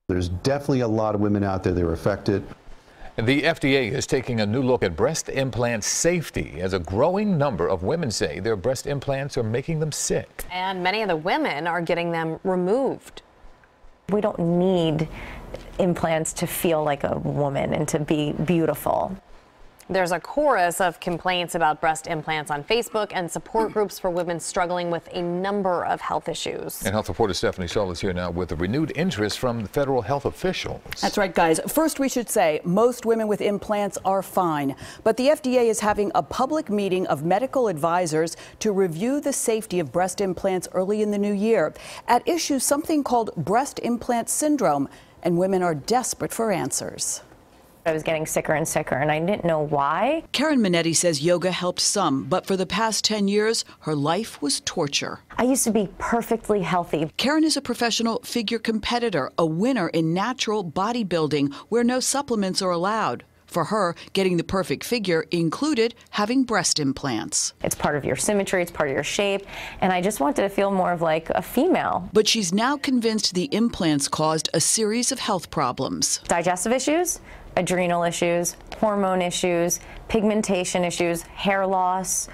There's definitely a lot of women out there that are affected. The FDA is taking a new look at breast implant safety as a growing number of women say their breast implants are making them sick. And many of the women are getting them removed. We don't need implants to feel like a woman and to be beautiful. There's a chorus of complaints about breast implants on Facebook and support groups for women struggling with a number of health issues. And health reporter Stephanie Stahl is here now with a renewed interest from the federal health officials. That's right, guys. First, we should say most women with implants are fine, but the FDA is having a public meeting of medical advisors to review the safety of breast implants early in the new year. At issue, something called breast implant syndrome, and women are desperate for answers. I was getting sicker and sicker, and I didn't know why. Karen Minetti says yoga helped some, but for the past 10 years, her life was torture. I used to be perfectly healthy. Karen is a professional figure competitor, a winner in natural bodybuilding where no supplements are allowed. For her, getting the perfect figure included having breast implants. It's part of your symmetry, it's part of your shape, and I just wanted to feel more of like a female. But she's now convinced the implants caused a series of health problems. Digestive issues, adrenal issues, hormone issues, pigmentation issues, hair loss,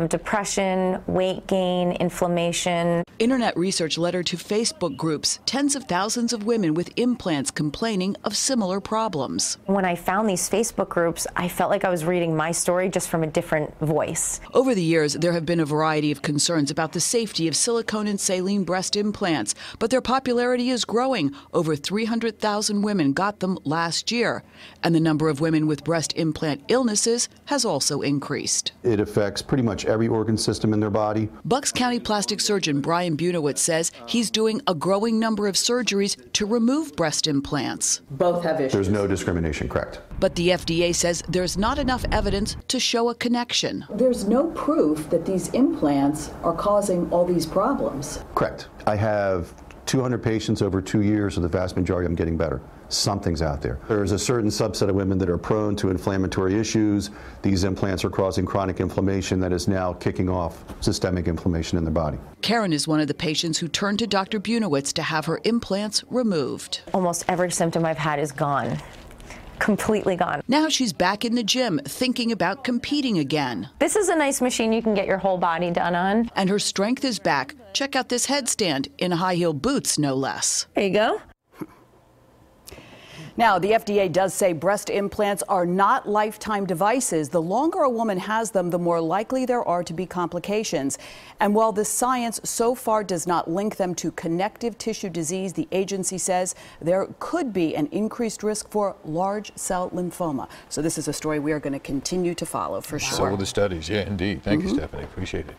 depression, weight gain, inflammation. Internet research led her to Facebook groups, tens of thousands of women with implants complaining of similar problems. When I found these Facebook groups, I felt like I was reading my story just from a different voice. Over the years, there have been a variety of concerns about the safety of silicone and saline breast implants, but their popularity is growing. Over 300,000 women got them last year, and the number of women with breast implant illnesses has also increased. It affects pretty much every organ system in their body. Bucks County plastic surgeon Brian Bunowitz says he's doing a growing number of surgeries to remove breast implants. Both have issues. There's no discrimination, correct? But the FDA says there's not enough evidence to show a connection. There's no proof that these implants are causing all these problems. Correct. I have 200 patients over 2 years, so the vast majority of them getting better. Something's out there. There's a certain subset of women that are prone to inflammatory issues. These implants are causing chronic inflammation that is now kicking off systemic inflammation in their body. Karen is one of the patients who turned to Dr. Bunowitz to have her implants removed. Almost every symptom I've had is gone. Completely gone. Now she's back in the gym, thinking about competing again. This is a nice machine you can get your whole body done on. And her strength is back. Check out this headstand in high-heel boots, no less. There you go. Now, the FDA does say breast implants are not lifetime devices. The longer a woman has them, the more likely there are to be complications. And while the science so far does not link them to connective tissue disease, the agency says there could be an increased risk for large cell lymphoma. So this is a story we are going to continue to follow for sure. So will the studies. Yeah, indeed. Thank you, Stephanie. Appreciate it.